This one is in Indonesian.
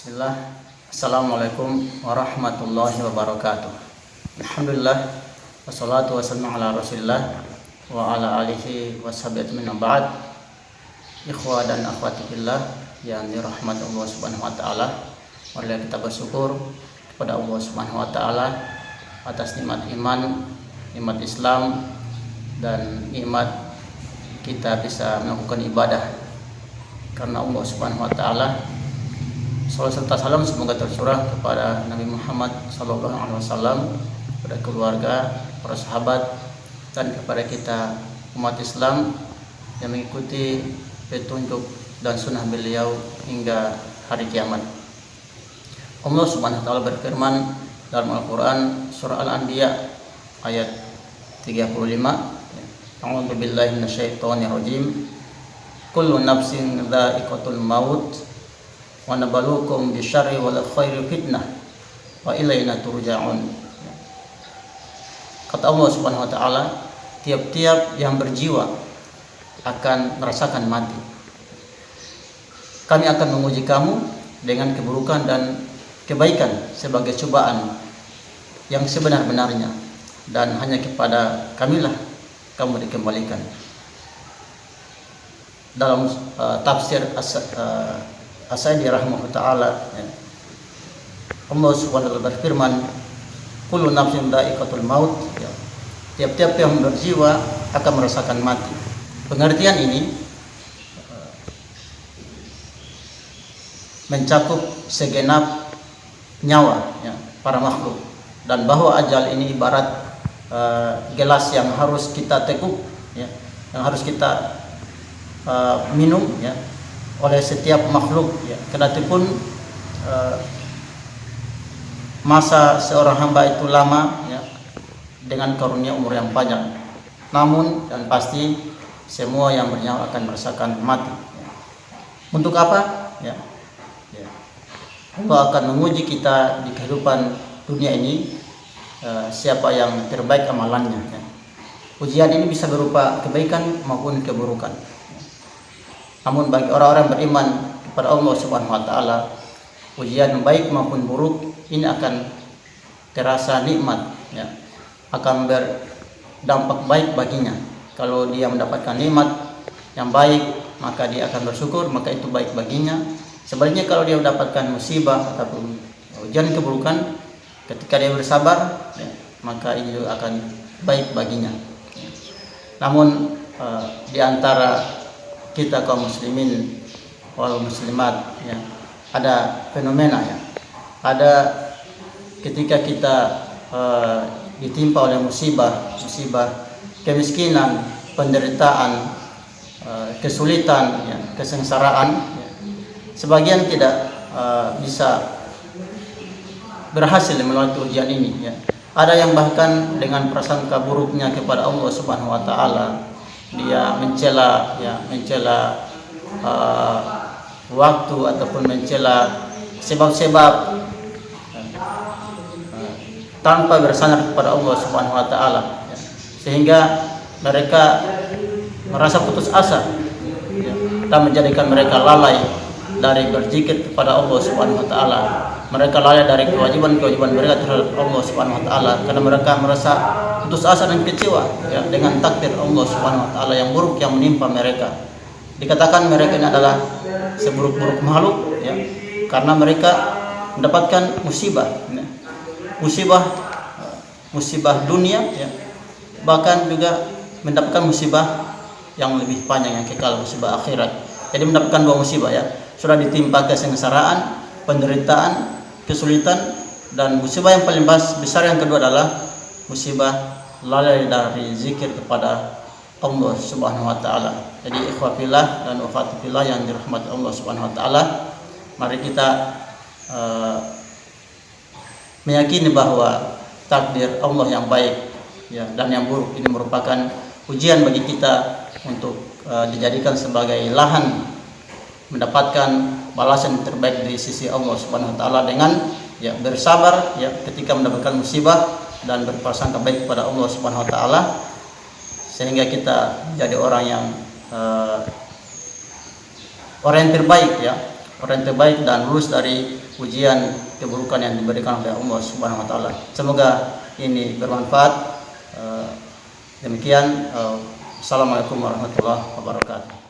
Bismillah. Assalamualaikum warahmatullahi wabarakatuh. Alhamdulillah wassalatu wassalamu ala Rasulillah wa ala alihi washabihi min ba'd. Ikhwah dan akhwati fillah yang dirahmati Allah Subhanahu wa taala. Marilah kita bersyukur kepada Allah Subhanahu wa taala atas nikmat iman, nikmat Islam, dan nikmat kita bisa melakukan ibadah karena Allah Subhanahu wa taala. Salawat serta salam semoga tercurah kepada Nabi Muhammad SAW, kepada keluarga, para sahabat, dan kepada kita umat Islam yang mengikuti petunjuk dan sunnah beliau hingga hari kiamat. Allah Subhanahu wa taala berfirman dalam Al-Qur'an surah Al-Anbiya ayat 35, A'udzu billahi minasyaitonir rajim. Kullu nafsin dha'iqatul maut wa nabalukum bisyarri wal khairi fitnah wa ilaina turja'un. Kata Allah Subhanahu wa taala, tiap-tiap yang berjiwa akan merasakan mati. Kami akan menguji kamu dengan keburukan dan kebaikan sebagai cobaan yang sebenar-benarnya, dan hanya kepada Kamilah kamu dikembalikan. Dalam tafsir As-Sa'di rahimahullah ta'ala, Allah subhanahu wa ta'ala berfirman, kullu nafsin dha'iqatul maut, tiap-tiap yang berjiwa akan merasakan mati. Pengertian ini mencakup segenap nyawa para makhluk, dan bahwa ajal ini ibarat gelas yang harus kita tekuk, yang harus kita minum oleh setiap makhluk, kedatipun masa seorang hamba itu lama, dengan karunia umur yang panjang, namun dan pasti semua yang bernyawa akan merasakan mati. Untuk apa? Allah akan menguji kita di kehidupan dunia ini, siapa yang terbaik amalannya. Ujian ini bisa berupa kebaikan maupun keburukan. Namun bagi orang-orang beriman kepada Allah Subhanahu wa taala, ujian baik maupun buruk ini akan terasa nikmat, akan berdampak baik baginya. Kalau dia mendapatkan nikmat yang baik, maka dia akan bersyukur, maka itu baik baginya. Sebaliknya kalau dia mendapatkan musibah ataupun ujian keburukan, ketika dia bersabar, maka itu akan baik baginya. Namun di antara kita kaum muslimin wal muslimat, ada fenomena, ada ketika kita ditimpa oleh musibah kemiskinan, penderitaan, kesulitan, kesengsaraan, sebagian tidak bisa berhasil melalui ujian ini. Ada yang bahkan dengan prasangka buruknya kepada Allah Subhanahu wa taala, dia mencela waktu ataupun mencela sebab-sebab tanpa bersandar kepada Allah Subhanahu wa taala, sehingga mereka merasa putus asa, dan menjadikan mereka lalai dari berzikir kepada Allah Subhanahu wa taala. Mereka lalai dari kewajiban-kewajiban mereka terhadap Allah Subhanahu wa taala karena mereka merasa putus asa dan kecewa, dengan takdir Allah Subhanahu wa taala yang buruk yang menimpa mereka. Dikatakan mereka ini adalah seburuk-buruk makhluk, karena mereka mendapatkan musibah dunia, bahkan juga mendapatkan musibah yang lebih panjang yang kekal, musibah akhirat. Jadi mendapatkan dua musibah, sudah ditimpa kesengsaraan, penderitaan, kesulitan, dan musibah yang paling besar yang kedua adalah musibah lalai dari zikir kepada Allah Subhanahu wa taala. Jadi ikhwah fillah dan akhwat fillah yang dirahmati Allah Subhanahu wa taala, mari kita meyakini bahwa takdir Allah yang baik, dan yang buruk ini merupakan ujian bagi kita untuk dijadikan sebagai lahan mendapatkan balasan yang terbaik dari sisi Allah Subhanahu wa taala dengan bersabar ketika mendapatkan musibah dan berprasangka baik kepada Allah Subhanahu wa taala, sehingga kita jadi orang yang terbaik, orang terbaik dan lulus dari ujian keburukan yang diberikan oleh Allah Subhanahu wa taala. Semoga ini bermanfaat. Demikian. Assalamualaikum warahmatullahi wabarakatuh.